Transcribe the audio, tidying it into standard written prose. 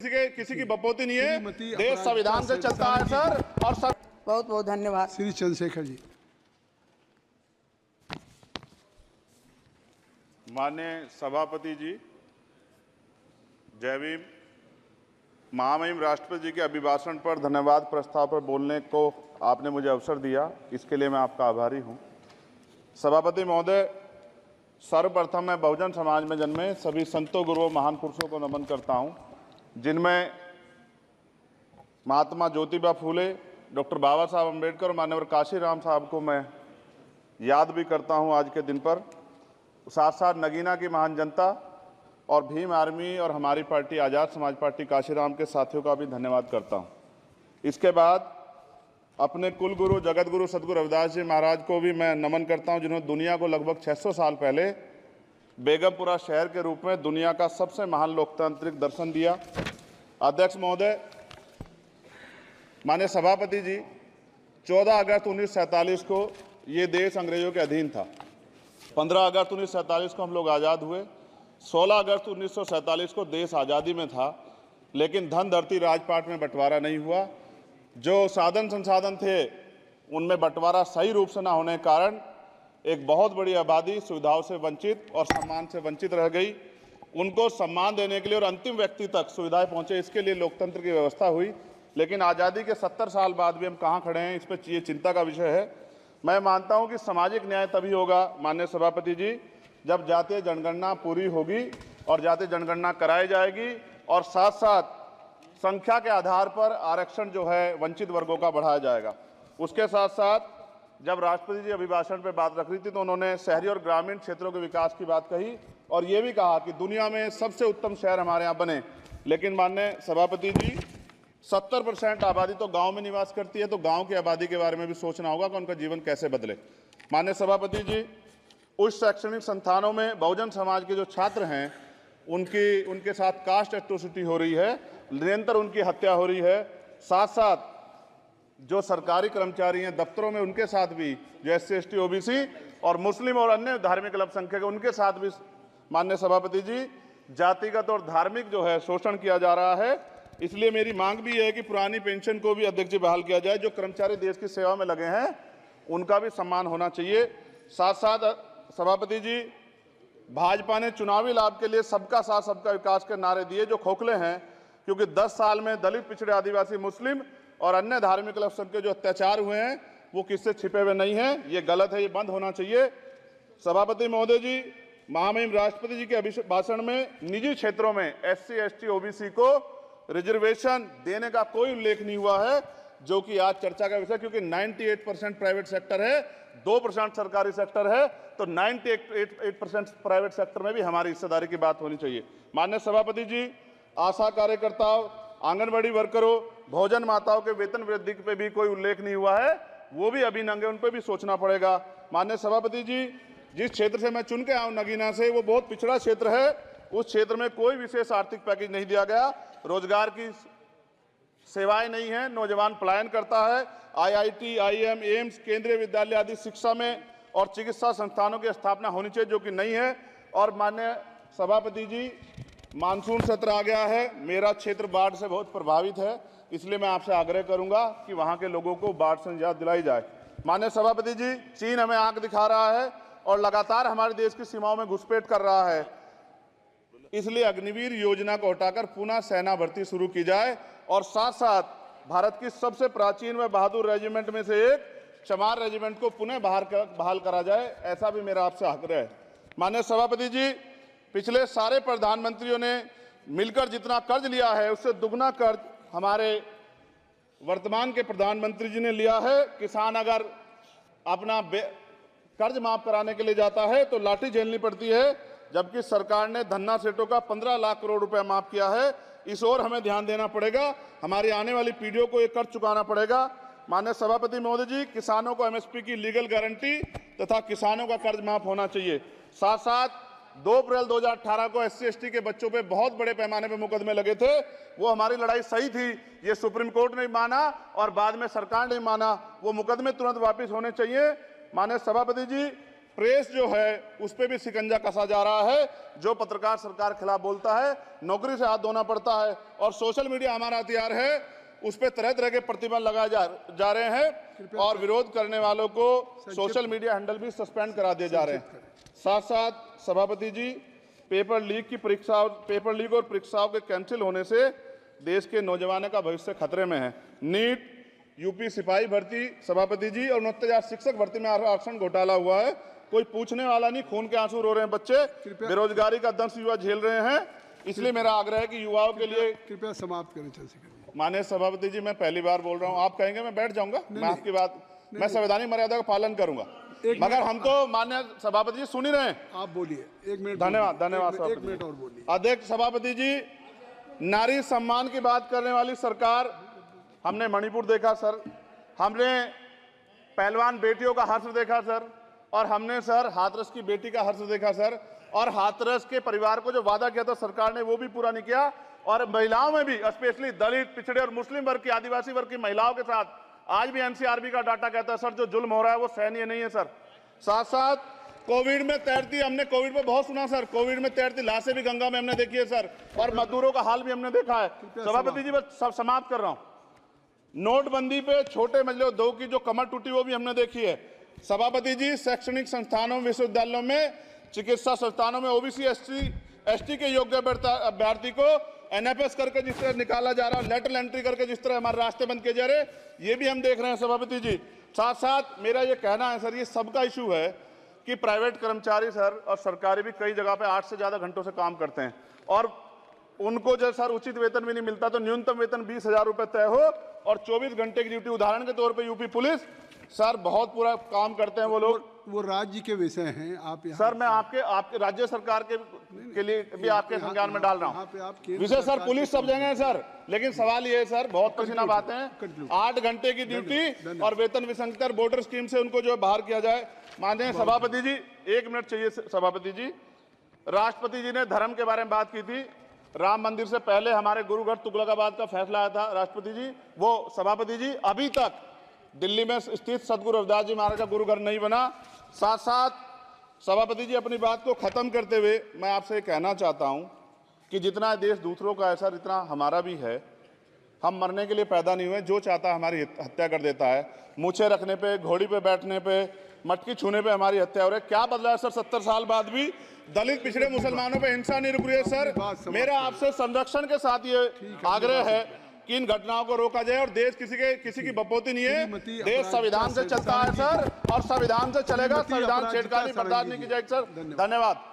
किसी की बपोती नहीं है। देश संविधान से चलता है सर। और सर बहुत बहुत धन्यवाद। श्री चंद्रशेखर जी। माननीय सभापति जी, जय भीम। महामहिम राष्ट्रपति जी के अभिभाषण पर धन्यवाद प्रस्ताव पर बोलने को आपने मुझे अवसर दिया, इसके लिए मैं आपका आभारी हूं। सभापति महोदय, सर्वप्रथम मैं बहुजन समाज में जन्मे सभी संतों, गुरुओं, महान पुरुषों को नमन करता हूं, जिनमें महात्मा ज्योतिबा फूले, डॉक्टर बाबा साहब अम्बेडकर, माननीय काशीराम साहब को मैं याद भी करता हूं आज के दिन पर। साथ साथ नगीना की महान जनता और भीम आर्मी और हमारी पार्टी आज़ाद समाज पार्टी काशीराम के साथियों का भी धन्यवाद करता हूं। इसके बाद अपने कुल गुरु जगत गुरु सदगुरु रविदास जी महाराज को भी मैं नमन करता हूं, जिन्होंने दुनिया को लगभग 600 साल पहले बेगमपुरा शहर के रूप में दुनिया का सबसे महान लोकतांत्रिक दर्शन दिया। अध्यक्ष महोदय, माननीय सभापति जी, 14 अगस्त 1947 को ये देश अंग्रेजों के अधीन था। 15 अगस्त 1947 को हम लोग आज़ाद हुए। 16 अगस्त 1947 को देश आज़ादी में था, लेकिन धन धरती राजपाट में बंटवारा नहीं हुआ। जो साधन संसाधन थे उनमें बंटवारा सही रूप से न होने के कारण एक बहुत बड़ी आबादी सुविधाओं से वंचित और सम्मान से वंचित रह गई। उनको सम्मान देने के लिए और अंतिम व्यक्ति तक सुविधाएं पहुंचे, इसके लिए लोकतंत्र की व्यवस्था हुई। लेकिन आज़ादी के 70 साल बाद भी हम कहाँ खड़े हैं, इस पर ये चिंता का विषय है। मैं मानता हूं कि सामाजिक न्याय तभी होगा माननीय सभापति जी, जब जातीय जनगणना पूरी होगी और जातीय जनगणना कराई जाएगी और साथ साथ संख्या के आधार पर आरक्षण जो है वंचित वर्गों का बढ़ाया जाएगा। उसके साथ साथ जब राष्ट्रपति जी अभिभाषण पर बात रख रही थी तो उन्होंने शहरी और ग्रामीण क्षेत्रों के विकास की बात कही और ये भी कहा कि दुनिया में सबसे उत्तम शहर हमारे यहाँ बने। लेकिन माननीय सभापति जी, 70% आबादी तो गांव में निवास करती है, तो गांव की आबादी के बारे में भी सोचना होगा कि उनका जीवन कैसे बदले। माननीय सभापति जी, उच्च शैक्षणिक संस्थानों में बहुजन समाज के जो छात्र हैं उनके साथ कास्ट एट्रोसिटी हो रही है, निरंतर उनकी हत्या हो रही है। साथ साथ जो सरकारी कर्मचारी हैं दफ्तरों में, उनके साथ भी जो SC ST OBC और मुस्लिम और अन्य धार्मिक अल्पसंख्यक, उनके साथ भी माननीय सभापति जी जातिगत और धार्मिक जो है शोषण किया जा रहा है। इसलिए मेरी मांग भी है कि पुरानी पेंशन को भी अध्यक्ष जी बहाल किया जाए। जो कर्मचारी देश की सेवा में लगे हैं उनका भी सम्मान होना चाहिए। साथ साथ सभापति जी, भाजपा ने चुनावी लाभ के लिए सबका साथ सबका विकास के नारे दिए जो खोखले हैं, क्योंकि 10 साल में दलित, पिछड़े, आदिवासी, मुस्लिम और अन्य धार्मिक अल्पसंख्यक जो अत्याचार हुए हैं वो किससे छिपे हुए नहीं हैं। ये गलत है, ये बंद होना चाहिए। सभापति महोदय जी, महामहिम राष्ट्रपति जी के अभिभाषण में निजी क्षेत्रों में SC ST OBC को रिजर्वेशन देने का कोई उल्लेख नहीं हुआ है, जो कि आज चर्चा का विषय, क्योंकि 98% प्राइवेट सेक्टर है, 2% सरकारी सेक्टर है, तो 98% प्राइवेट सेक्टर में भी हमारी हिस्सेदारी की बात होनी चाहिए। माननीय सभापति जी, आशा कार्यकर्ताओं, आंगनबाड़ी वर्करों, भोजन माताओं के वेतन वृद्धि पे भी कोई उल्लेख नहीं हुआ है, वो भी अभी नंगे, उन पर भी सोचना पड़ेगा। माननीय सभापति जी, जिस क्षेत्र से मैं चुन के आऊँ नगीना से, वो बहुत पिछड़ा क्षेत्र है। उस क्षेत्र में कोई विशेष आर्थिक पैकेज नहीं दिया गया, रोजगार की सेवाएं नहीं है, नौजवान पलायन करता है। IIT, IIM, एम्स, केंद्रीय विद्यालय आदि शिक्षा में और चिकित्सा संस्थानों की स्थापना होनी चाहिए, जो कि नहीं है। और माननीय सभापति जी, मानसून सत्र आ गया है, मेरा क्षेत्र बाढ़ से बहुत प्रभावित है, इसलिए मैं आपसे आग्रह करूंगा कि वहां के लोगों को बाढ़ से निजात दिलाई जाए। माननीय सभापति जी, चीन हमें आंख दिखा रहा है और लगातार हमारे देश की सीमाओं में घुसपैठ कर रहा है, इसलिए अग्निवीर योजना को हटाकर पुनः सेना भर्ती शुरू की जाए और साथ साथ भारत की सबसे प्राचीन व बहादुर रेजिमेंट में से एक चमार रेजिमेंट को पुनः बहाल करा जाए, ऐसा भी मेरा आपसे आग्रह है। माननीय सभापति जी, पिछले सारे प्रधानमंत्रियों ने मिलकर जितना कर्ज लिया है उससे दुगना कर्ज हमारे वर्तमान के प्रधानमंत्री जी ने लिया है। किसान अगर अपना कर्ज माफ कराने के लिए जाता है तो लाठी झेलनी पड़ती है, जबकि सरकार ने धन्ना सेठों का 15 लाख करोड़ रुपया माफ किया है। इस ओर हमें ध्यान देना पड़ेगा, हमारी आने वाली पीढ़ियों को ये कर्ज चुकाना पड़ेगा। माननीय सभापति महोदय जी, किसानों को MSP की लीगल गारंटी तथा किसानों का कर्ज माफ होना चाहिए। साथ साथ 2 अप्रैल 2018 को SC ST के बच्चों पे बहुत बड़े पैमाने पे मुकदमे लगे थे, वो हमारी लड़ाई सही थी, ये सुप्रीम कोर्ट ने माना और बाद में सरकार ने माना, वो मुकदमे तुरंत वापस होने चाहिए। माननीय सभापति जी, प्रेस जो है उस पर भी शिकंजा कसा जा रहा है। जो पत्रकार सरकार के खिलाफ बोलता है नौकरी से हाथ धोना पड़ता है, और सोशल मीडिया हमारा हथियार है, उस पर तरह तरह के प्रतिबंध लगाए जा रहे हैं और विरोध करने वालों को सोशल मीडिया हैंडल भी सस्पेंड करा दिए जा रहे हैं। साथ साथ सभापति जी, पेपर लीक और परीक्षाओं के कैंसिल होने से देश के नौजवानों का भविष्य खतरे में है। नीट, यूपी सिपाही भर्ती सभापति जी और 29,000 शिक्षक भर्ती में आरक्षण घोटाला हुआ है, कोई पूछने वाला नहीं, खून के आंसू रो रहे हैं बच्चे, बेरोजगारी का दंश युवा झेल रहे हैं। इसलिए मेरा आग्रह है कि युवाओं के लिए कृपया समाप्त करें चंद्रशेखर जी। माननीय सभापति जी, मैं पहली बार बोल रहा हूं, आप कहेंगे मैं बैठ जाऊंगा, मैं आपकी बात, मैं संवैधानिक मर्यादा का पालन करूंगा, मगर हम तो माननीय सभापति जी सुन ही रहे हैं। आप बोलिए, 1 मिनट। धन्यवाद। 1 मिनट और बोलिए। अध्यक्ष सभापति जी, नारी सम्मान की बात करने वाली सरकार, हमने मणिपुर देखा सर, हमने पहलवान बेटियों का हर्ष देखा सर, और हमने सर हाथरस की बेटी का हर्ष देखा सर, और हाथरस के परिवार को जो वादा किया था सरकार ने वो भी पूरा नहीं किया। और महिलाओं में भी, स्पेशली दलित, पिछड़े और मुस्लिम वर्ग की, आदिवासी वर्ग की महिलाओं के साथ आज भी एनसीआरबी का डाटा कहता है सर जो जुल्म हो रहा है वो सहनीय नहीं है सर। साथ साथ कोविड में तैरती, हमने कोविड में बहुत सुना सर, कोविड में तैरती लाशें भी गंगा में हमने देखी है सर, और मजदूरों का हाल भी हमने देखा है। सभापति जी, बस सब समाप्त कर रहा हूं। नोटबंदी पे छोटे मजले उद्योग की जो कमर टूटी वो भी हमने देखी है। सभापति जी, शैक्षणिक संस्थानों, विश्वविद्यालयों में, चिकित्सा संस्थानों में ओबीसी एसटी के योग्य अभ्यर्थी को एनएफएस करके जिस तरह निकाला जा रहा है, लेटरल एंट्री करके जिस तरह हमारे रास्ते बंद किए जा रहे, ये भी हम देख रहे हैं सभापति जी। साथ साथ मेरा ये कहना है सर, ये सबका इशू है कि प्राइवेट कर्मचारी सर और सरकारी भी कई जगह पे 8 से ज्यादा घंटों से काम करते हैं, और उनको जो सर उचित वेतन भी नहीं मिलता, तो न्यूनतम वेतन 20,000 रुपए तय हो और 24 घंटे की ड्यूटी। उदाहरण के तौर पे यूपी पुलिस सर बहुत पूरा काम करते हैं वो लोग, वो राज्य के विषय हैं। आप सर मैं आपके राज्य सरकार के लिए भी आपके संज्ञान में डाल रहा हूँ विषय सर, पुलिस सब जगह है सर, लेकिन सवाल ये है सर, बहुत पसीना बहाते हैं, 8 घंटे की ड्यूटी और वेतन विसंगति, बॉर्डर स्कीम से उनको जो बाहर किया जाए। माननीय सभापति जी, 1 मिनट चाहिए सभापति जी। राष्ट्रपति जी ने धर्म के बारे में बात की थी, राम मंदिर से पहले हमारे गुरुघर तुगलकाबाद का फैसला आया था राष्ट्रपति जी, वो सभापति जी अभी तक दिल्ली में स्थित सदगुरु रविदास जी महाराज का गुरुघर नहीं बना। साथ साथ सभापति जी, अपनी बात को खत्म करते हुए मैं आपसे कहना चाहता हूं कि जितना देश दूसरों का है सर, इतना हमारा भी है। हम मरने के लिए पैदा नहीं हुए, जो चाहता है हमारी हत्या कर देता है। मूछे रखने पे, घोड़ी पे बैठने पे, मटकी छूने पे हमारी हत्या हो रही है। क्या बदला है सर 70 साल बाद भी? दलित, पिछड़े, मुसलमानों पे हिंसा नहीं रुक रही है सर। मेरा आपसे संरक्षण के साथ ये आग्रह है कि इन घटनाओं को रोका जाए, और देश किसी की बपोती नहीं है, देश संविधान से चलता है सर, और संविधान से चलेगा, संविधान छेड़खानी बर्दाश्त नहीं की जाएगी सर। धन्यवाद।